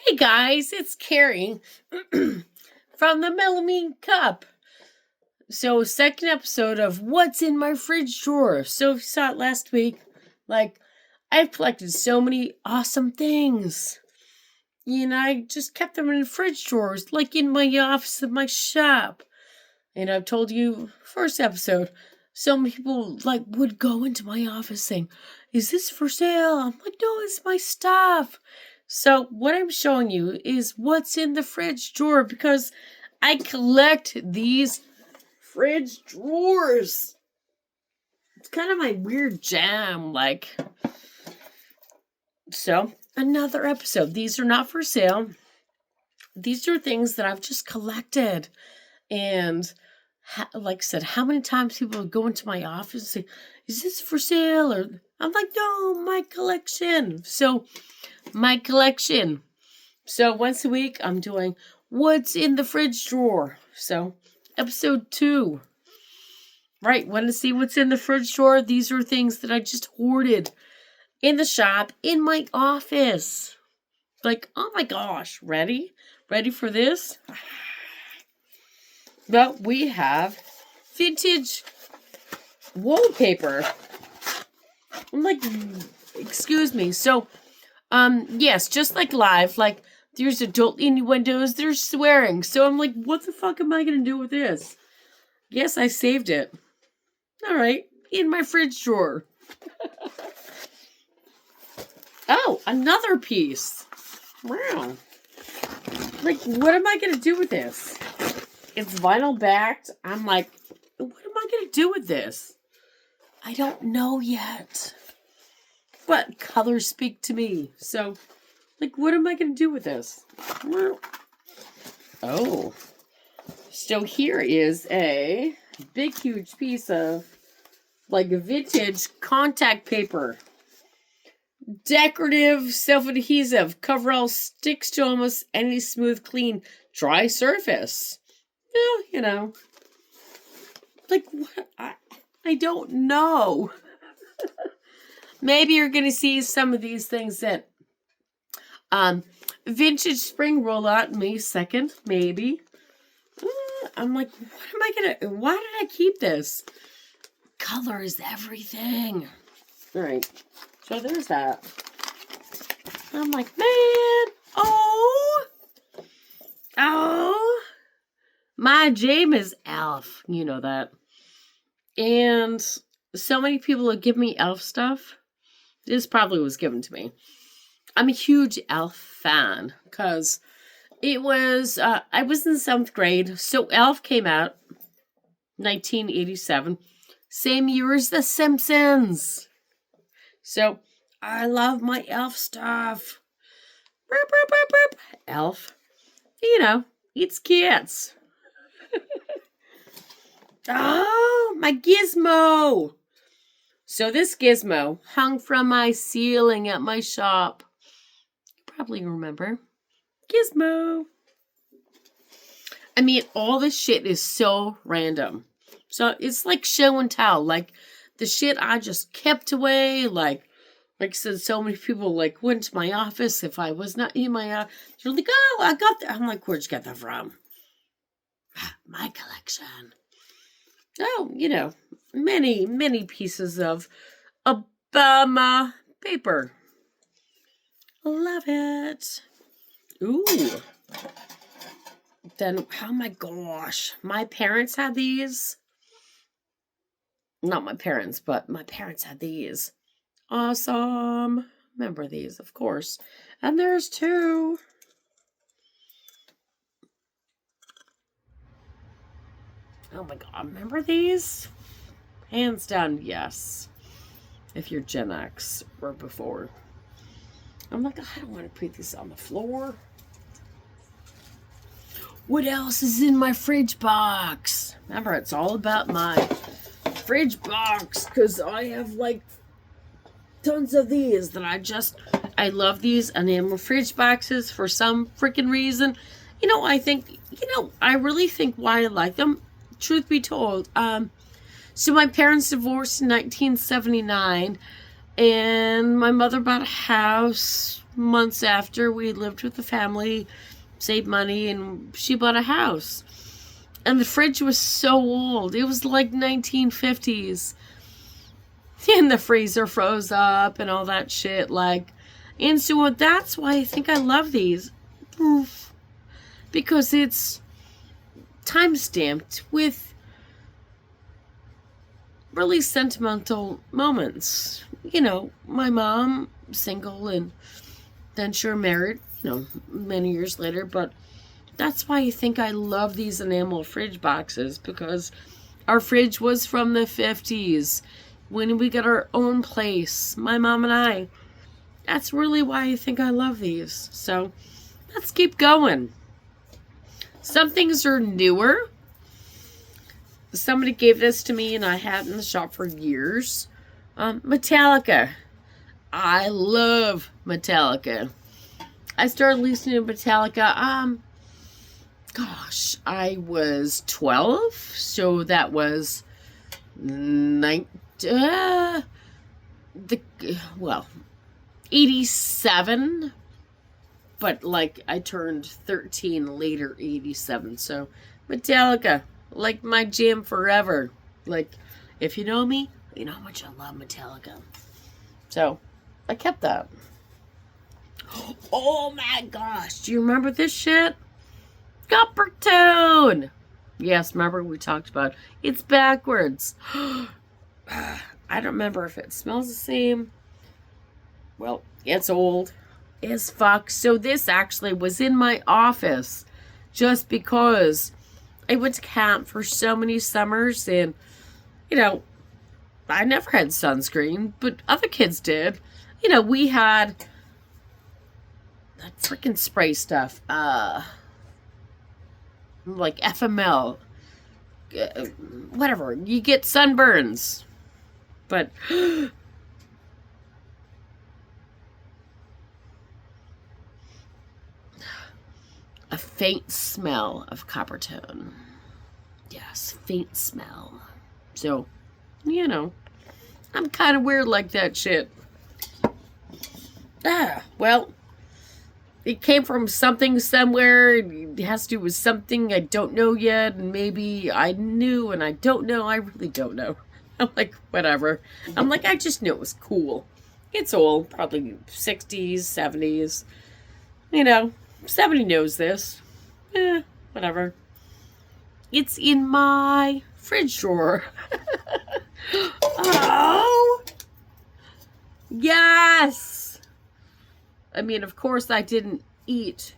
Hey guys, it's Carrie from the Melamine Cup. So, second episode of What's in My Fridge Drawer. So, if you saw it last week, I've collected so many awesome things. And I just kept them in the fridge drawers, like in my office in my shop. And I've told you, first episode, so many people would go into my office saying, "Is this for sale?" I'm like, "No, it's my stuff." So what I'm showing you is what's in the fridge drawer because I collect these fridge drawers. It's kind of my weird jam, So, another episode. These are not for sale. These are things that I've just collected. And like I said, how many times people would go into my office and say, "Is this for sale?" Or I'm like, "No, my collection." So, my collection. So, once a week, I'm doing what's in the fridge drawer. So, episode 2. Right, want to see what's in the fridge drawer? These are things that I just hoarded in the shop, in my office. Oh my gosh, ready? Ready for this? Well, we have vintage wallpaper. I'm like, excuse me. So, yes, just like live, there's adult innuendos, there's swearing. So I'm like, what the fuck am I gonna do with this? Yes, I saved it. All right, in my fridge drawer. Oh, another piece. Wow. What am I gonna do with this? It's vinyl backed. I'm like, what am I gonna do with this? I don't know yet. But colors speak to me. So, what am I gonna do with this? Oh. So here is a big, huge piece of vintage contact paper. Decorative, self-adhesive, coverall, sticks to almost any smooth, clean, dry surface. Well, what? I don't know. Maybe you're going to see some of these things that vintage spring rollout May 2nd, maybe. I'm like, why did I keep this? Color is everything. All right. So there's that. I'm like, man, oh, my jam is Elf. You know that. And so many people would give me Elf stuff. This probably was given to me. I'm a huge Elf fan because it was, I was in 7th grade. So Elf came out 1987. Same year as The Simpsons. So, I love my Elf stuff. Burp, burp, burp, burp. Elf, eats cats. Oh, my gizmo. So this gizmo hung from my ceiling at my shop. You probably remember. Gizmo. I mean, all this shit is so random. So, it's like show and tell. The shit I just kept away, like I said, so many people went to my office if I was not in my office. They're like, "Oh, I got that." I'm like, "Where'd you get that from?" My collection. Oh, many, many pieces of Obama paper. Love it. Ooh. Then, oh my gosh, my parents had these. Not my parents, but my parents had these. Awesome. Remember these, of course. And there's 2. Oh my god, remember these? Hands down, yes. If you're Gen X or before. I'm like, I don't want to put this on the floor. What else is in my fridge box? Remember, it's all about my fridge box because I have tons of these that I love these enamel fridge boxes for some freaking reason. I really think why I like them, truth be told. So my parents divorced in 1979. And my mother bought a house months after we lived with the family, saved money, and she bought a house. And the fridge was so old. It was like 1950s. And the freezer froze up and all that shit. And so that's why I think I love these. Because it's time-stamped with really sentimental moments. My mom, single, and then sure married, many years later. But that's why I think I love these enamel fridge boxes, because our fridge was from the 50s when we got our own place, my mom and I. That's really why I think I love these. So let's keep going. Some things are newer. Somebody gave this to me and I had it in the shop for years. Metallica. I love Metallica. I started listening to Metallica, I was 12, so that was 87, but I turned 13 later, 87, so Metallica, my jam forever. If you know me, you know how much I love Metallica. So, I kept that. Oh my gosh, do you remember this shit? Copper Tone! Yes, remember we talked about it. It's backwards. I don't remember if it smells the same. Well, it's old as fuck. So this actually was in my office just because I went to camp for so many summers and, I never had sunscreen, but other kids did. We had that freaking spray stuff. Like FML. Whatever. You get sunburns. But a faint smell of copper tone. Yes, faint smell. So, I'm kind of weird like that shit. Well, it came from something somewhere. It has to do with something I don't know yet. And maybe I knew and I don't know. I really don't know. I'm like, whatever. I'm like, I just knew it was cool. It's old. Probably 60s, 70s. 70 knows this. Whatever. It's in my fridge drawer. Oh! Yes! I mean, of course, I didn't eat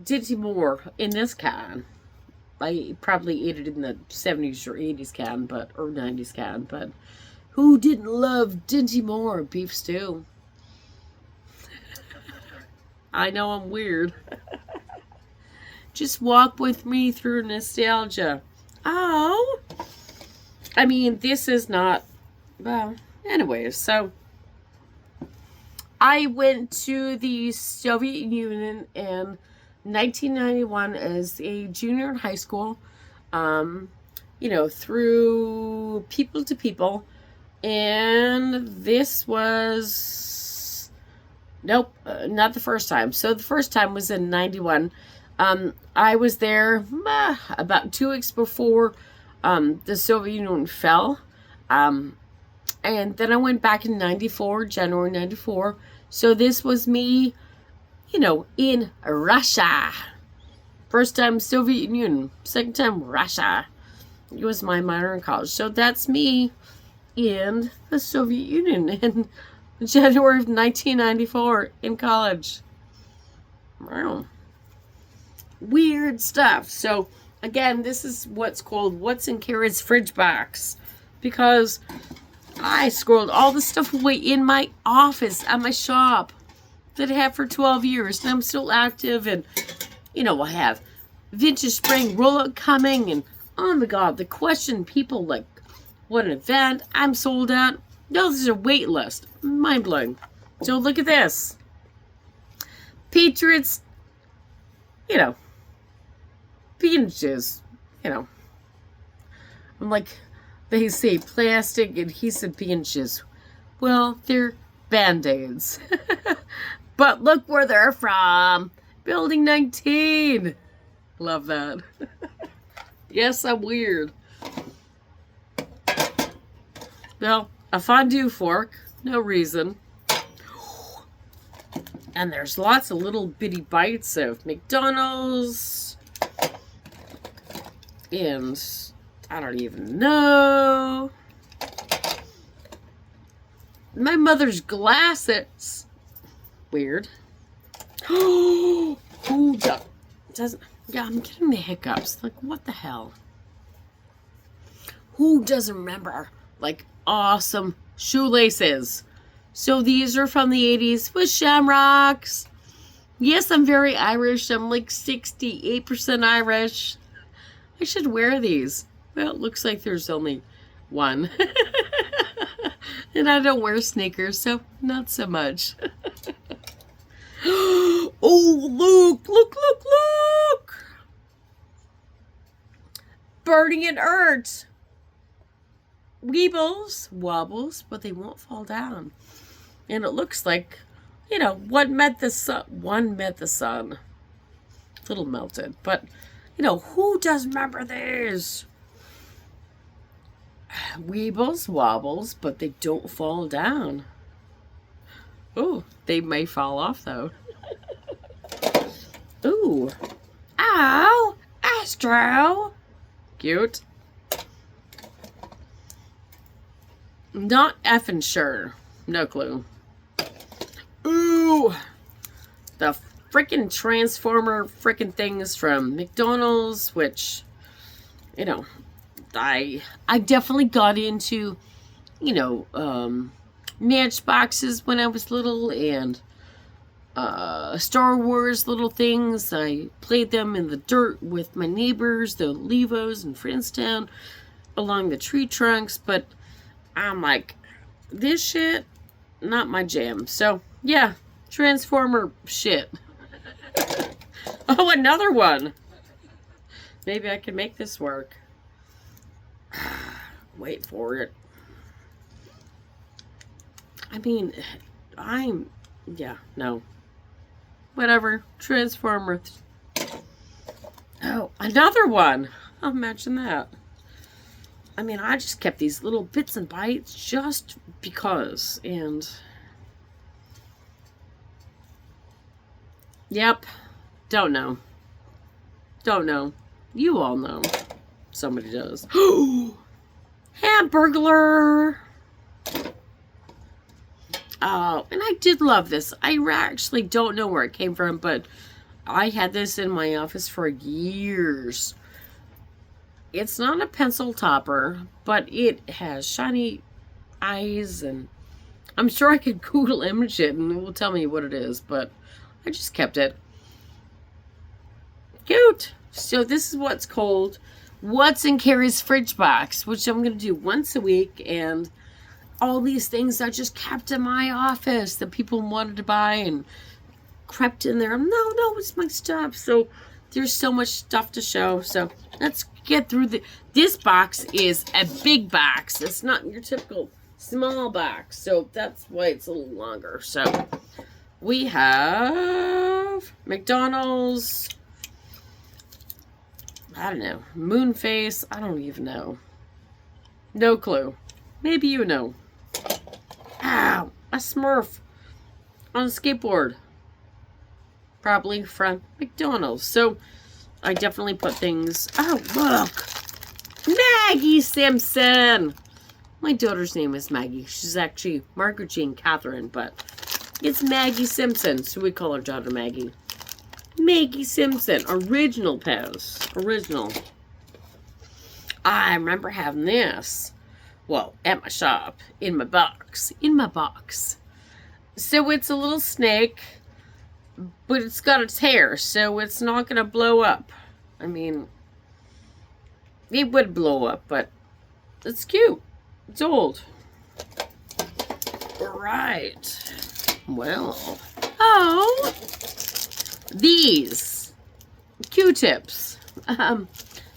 Dinty Moore in this can. I probably ate it in the 70s or 80s can, or 90s can, but who didn't love Dinty Moore beef stew? I know I'm weird. Just walk with me through nostalgia. Oh! I mean, this is not... Well, anyways, so... I went to the Soviet Union in 1991 as a junior in high school. Through People to People. And this was... Nope, not the first time. So the first time was in 91. I was there about 2 weeks before the Soviet Union fell. And then I went back in 94, January 94. So this was me, in Russia. First time Soviet Union, second time Russia. It was my minor in college. So that's me in the Soviet Union in January of 1994 in college. Wow. Weird stuff. So, again, this is what's called What's in Kara's Fridge Box. Because I squirreled all the stuff away in my office at my shop that I have for 12 years. And I'm still active. And, I have Vintage Spring rollout coming. And, oh my God, the question people what an event. I'm sold out. No, this is a wait list. Mind blowing. So look at this. Patriots, Pinches, I'm like, they say plastic adhesive pinches. Well, they're Band-Aids. But look where they're from. Building 19. Love that. Yes, I'm weird. Well, a fondue fork. No reason. And there's lots of little bitty bites of McDonald's. And I don't even know. My mother's glasses. Weird. Who doesn't? Yeah, I'm getting the hiccups. Like, what the hell? Who doesn't remember, like, awesome shoelaces? So these are from the 80s with shamrocks. Yes, I'm very Irish. I'm like 68% Irish. I should wear these. Well, it looks like there's only one. And I don't wear sneakers, so not so much. Oh, look! Burning and Earth. Weebles, wobbles, but they won't fall down. And it looks like, you know, one met the sun. A little melted, but, you know, who does remember these? Weebles, wobbles, but they don't fall down. Oh, they may fall off, though. Ooh. Ow! Astro! Cute. Not effing sure. No clue. Ooh! The frickin' Transformer frickin' things from McDonald's, which, you know, I definitely got into, you know, Matchboxes when I was little, and Star Wars little things. I played them in the dirt with my neighbors, the Levos in Friendstown, along the tree trunks, but I'm like, this shit, not my jam. So, yeah, Transformer shit. Oh, another one. Maybe I can make this work. Wait for it. I mean, no. Whatever. Transformer. Oh, another one. Oh, imagine that. I mean, I just kept these little bits and bytes just because. And, yep. Don't know. You all know. Somebody does. Hamburglar! Oh, and I did love this. I actually don't know where it came from, but I had this in my office for years. It's not a pencil topper, but it has shiny eyes, and I'm sure I could Google image it and it will tell me what it is, but I just kept it. Cute! So this is what's called What's in Carrie's Fridge Box, which I'm going to do once a week, and all these things I just kept in my office that people wanted to buy and crept in there. No, it's my stuff. So there's so much stuff to show. So let's get through this box is a big box. It's not your typical small box. So that's why it's a little longer. So we have McDonald's. I don't know. Moonface. I don't even know. No clue. Maybe you know. Ow! A Smurf on a skateboard. Probably from McDonald's. So, I definitely put things... Oh, look! Maggie Simpson! My daughter's name is Maggie. She's actually Margaret Jean Catherine, but it's Maggie Simpson, so we call her daughter Maggie. Maggie Simpson. Original Pez. Original. I remember having this. Well, at my shop. In my box. So it's a little snake, but it's got its hair, so it's not going to blow up. I mean, it would blow up, but it's cute. It's old. Right. Well. Oh. These. Q-tips.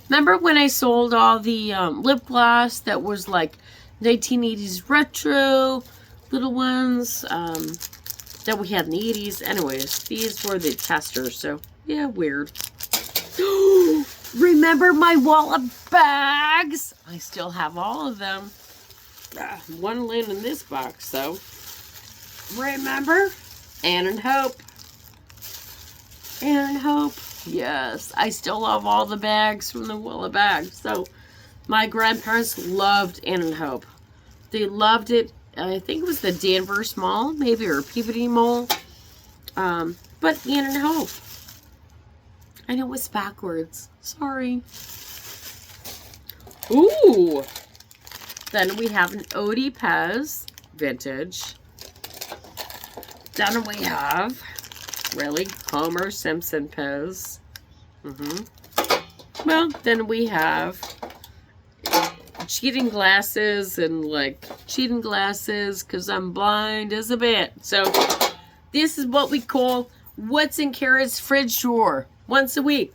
Remember when I sold all the lip gloss that was like 1980s retro little ones that we had in the 80s. Anyways, these were the testers, so yeah, weird. Remember my wallet bags? I still have all of them. One laying in this box, though. Remember? Anne and Hope. Anne and Hope. Yes, I still love all the bags from the wallet bags. So, my grandparents loved Anne and Hope. They loved it. I think it was the Danvers Mall, maybe, or Peabody Mall. But Anne and Hope. I know it's backwards. Sorry. Ooh. Then we have an Odie Pez vintage. Then we have, really, Homer Simpson Pez. Well, then we have cheating glasses and like cheating glasses because I'm blind as a bit. So this is what we call What's in Kara's Fridge Drawer once a week.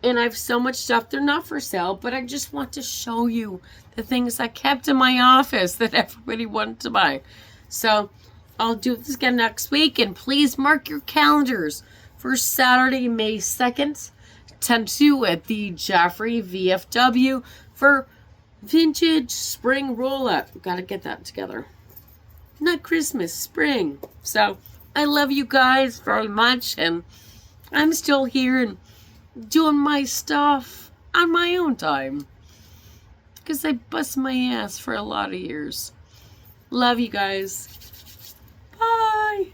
And I have so much stuff. They're not for sale, but I just want to show you the things I kept in my office that everybody wanted to buy. So I'll do this again next week. And please mark your calendars for Saturday, May 2nd, 10 to 2 at the Joffrey VFW for vintage spring roll-up. Got to get that together. Not Christmas, spring. So I love you guys very much. And I'm still here and doing my stuff on my own time. Because I bust my ass for a lot of years. Love you guys. Bye.